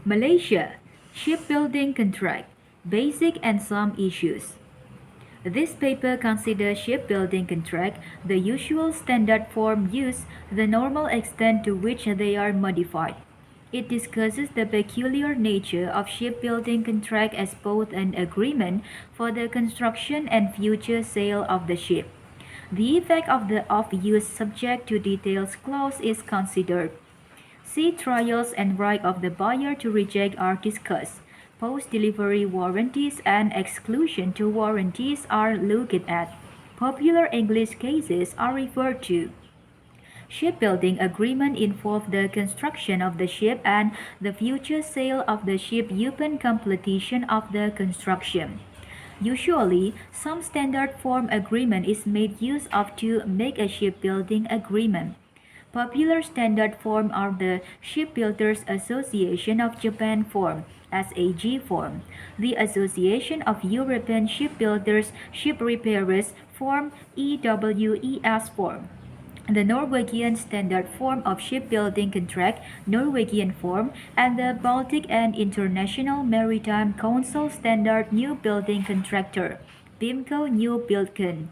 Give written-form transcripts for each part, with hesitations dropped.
Malaysia Shipbuilding Contract Basic and Some Issues. This paper considers shipbuilding contract, the usual standard form used, the normal extent to which they are modified. It discusses the peculiar nature of shipbuilding contract as both an agreement for the construction and future sale of the ship. The effect of the off-use subject to details clause is considered. Sea trials and right of the buyer to reject are discussed. Post-delivery warranties and exclusion to warranties are looked at. Popular English cases are referred to. Shipbuilding agreement involve the construction of the ship and the future sale of the ship upon completion of the construction. Usually, some standard form agreement is made use of to make a shipbuilding agreement. Popular standard form are the Shipbuilders Association of Japan form, SAG form, the Association of European Shipbuilders Ship Repairers form, EWES form. The Norwegian Standard Form of Shipbuilding Contract, Norwegian Form, and the Baltic and International Maritime Council Standard New Building Contractor, BIMCO New Buildcon.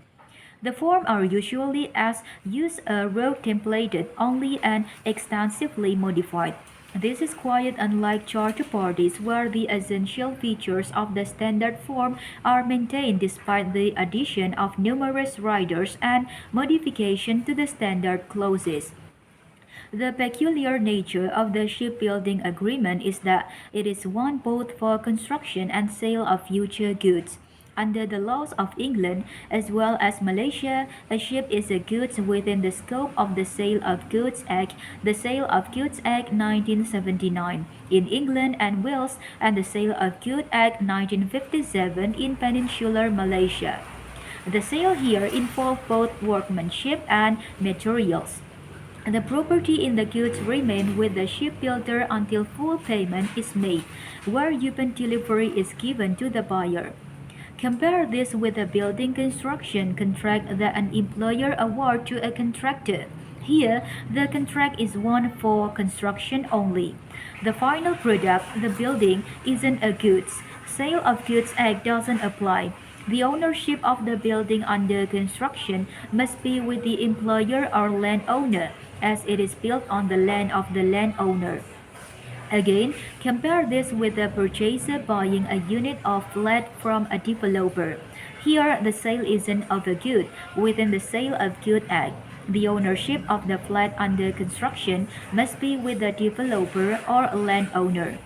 The forms are usually as used road templated only and extensively modified. This is quite unlike charter parties where the essential features of the standard form are maintained despite the addition of numerous riders and modification to the standard clauses. The peculiar nature of the shipbuilding agreement is that it is one both for construction and sale of future goods. Under the laws of England as well as Malaysia, a ship is a goods within the scope of the Sale of Goods Act, the Sale of Goods Act 1979 in England and Wales, and the Sale of Goods Act 1957 in Peninsular Malaysia. The sale here involved both workmanship and materials. The property in the goods remain with the shipbuilder until full payment is made, where upon delivery is given to the buyer. Compare this with a building construction contract that an employer award to a contractor. Here, the contract is one for construction only. The final product, the building, isn't a goods. Sale of Goods Act doesn't apply. The ownership of the building under construction must be with the employer or landowner, as it is built on the land of the landowner. Again, compare this with the purchaser buying a unit of flat from a developer. Here, the sale isn't of a good within the Sale of Good Act. The ownership of the flat under construction must be with the developer or landowner.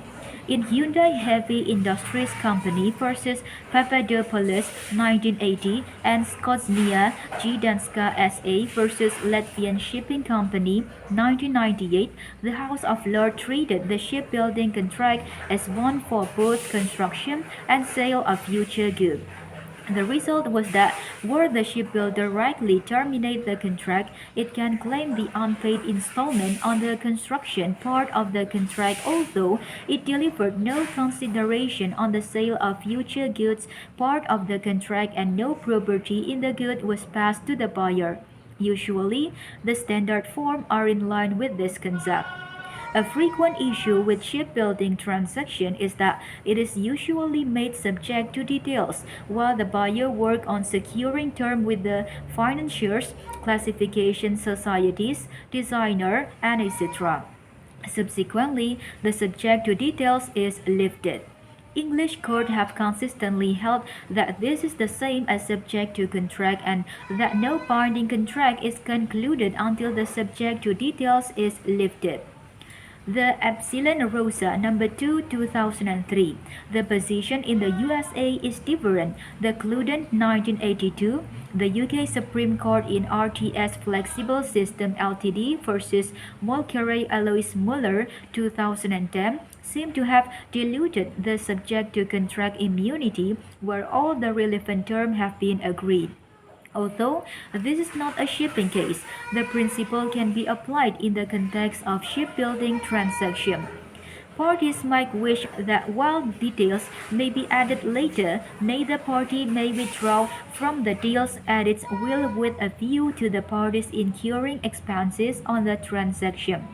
In Hyundai Heavy Industries Company versus Papadopoulos 1980 and Skosnia Gdanska SA versus Latvian Shipping Company 1998, the House of Lords treated the shipbuilding contract as one for both construction and sale of future goods. The result was that were the shipbuilder rightly terminate the contract, it can claim the unpaid installment on the construction part of the contract although it delivered no consideration on the sale of future goods part of the contract and no property in the good was passed to the buyer. Usually, the standard form are in line with this concept. A frequent issue with shipbuilding transaction is that it is usually made subject to details, while the buyer work on securing term with the financiers, classification societies, designer, and etc. Subsequently, the subject to details is lifted. English courts have consistently held that this is the same as subject to contract and that no binding contract is concluded until the subject to details is lifted. The Epsilon Rosa number 2 2003. The position in the USA is different. The Cluden 1982. The UK Supreme Court in RTS Flexible System Ltd versus Mulcahy Alois Muller 2010 seem to have diluted the subject to contract immunity where all the relevant terms have been agreed. Although this is not a shipping case, the principle can be applied in the context of shipbuilding transaction. Parties might wish that while details may be added later, neither party may withdraw from the deals at its will with a view to the parties incurring expenses on the transaction.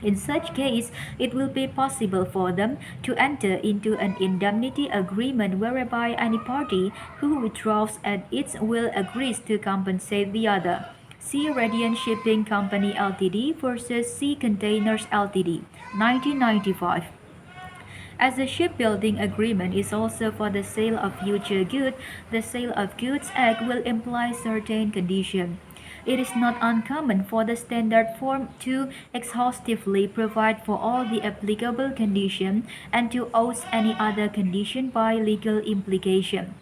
In such case, it will be possible for them to enter into an indemnity agreement whereby any party who withdraws at its will agrees to compensate the other. See Radiant Shipping Company Ltd versus Sea Containers Ltd, 1995. As the shipbuilding agreement is also for the sale of future goods, the Sale of Goods Act will imply certain conditions. It is not uncommon for the standard form to exhaustively provide for all the applicable conditions and to oust any other condition by legal implication.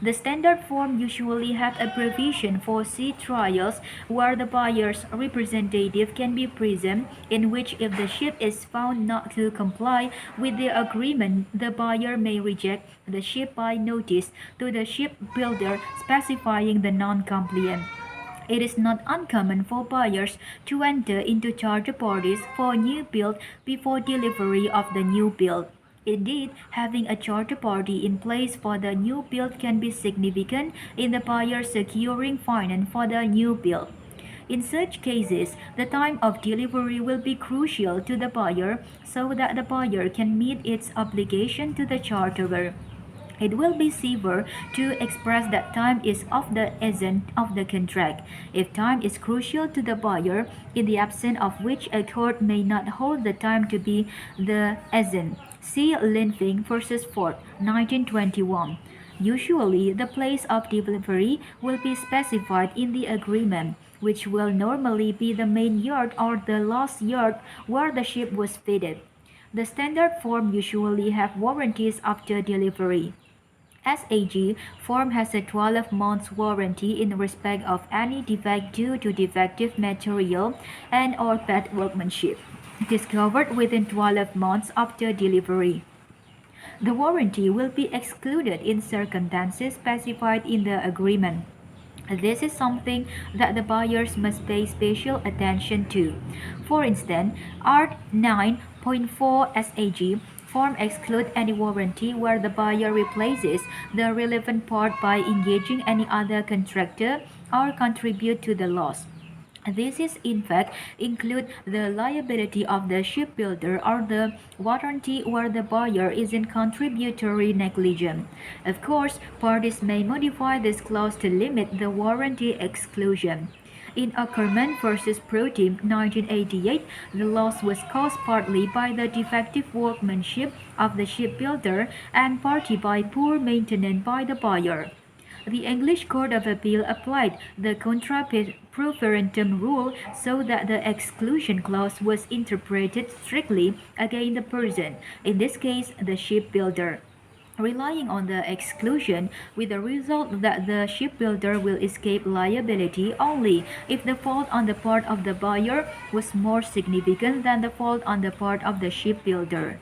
The standard form usually have a provision for sea trials where the buyer's representative can be present, in which if the ship is found not to comply with the agreement, the buyer may reject the ship by notice to the shipbuilder specifying the non-compliant. It is not uncommon for buyers to enter into charter parties for new build before delivery of the new build. Indeed, having a charter party in place for the new build can be significant in the buyer securing finance for the new build. In such cases, the time of delivery will be crucial to the buyer so that the buyer can meet its obligation to the charterer. It will be safer to express that time is of the essence of the contract. If time is crucial to the buyer, in the absence of which a court may not hold the time to be the essence. See Linfing versus Ford, 1921. Usually, the place of delivery will be specified in the agreement, which will normally be the main yard or the last yard where the ship was fitted. The standard form usually have warranties after delivery. SAG form has a 12 months warranty in respect of any defect due to defective material and or bad workmanship, discovered within 12 months after delivery. The warranty will be excluded in circumstances specified in the agreement. This is something that the buyers must pay special attention to. For instance, Art 9.4 SAG form exclude any warranty where the buyer replaces the relevant part by engaging any other contractor or contribute to the loss. This is in fact include the liability of the shipbuilder or the warranty where the buyer is in contributory negligence. Of course, parties may modify this clause to limit the warranty exclusion. In Ackerman versus Protein 1988, the loss was caused partly by the defective workmanship of the shipbuilder and partly by poor maintenance by the buyer. The English Court of Appeal applied the contra proferentum rule so that the exclusion clause was interpreted strictly against the person, in this case the shipbuilder, relying on the exclusion, with the result that the shipbuilder will escape liability only if the fault on the part of the buyer was more significant than the fault on the part of the shipbuilder.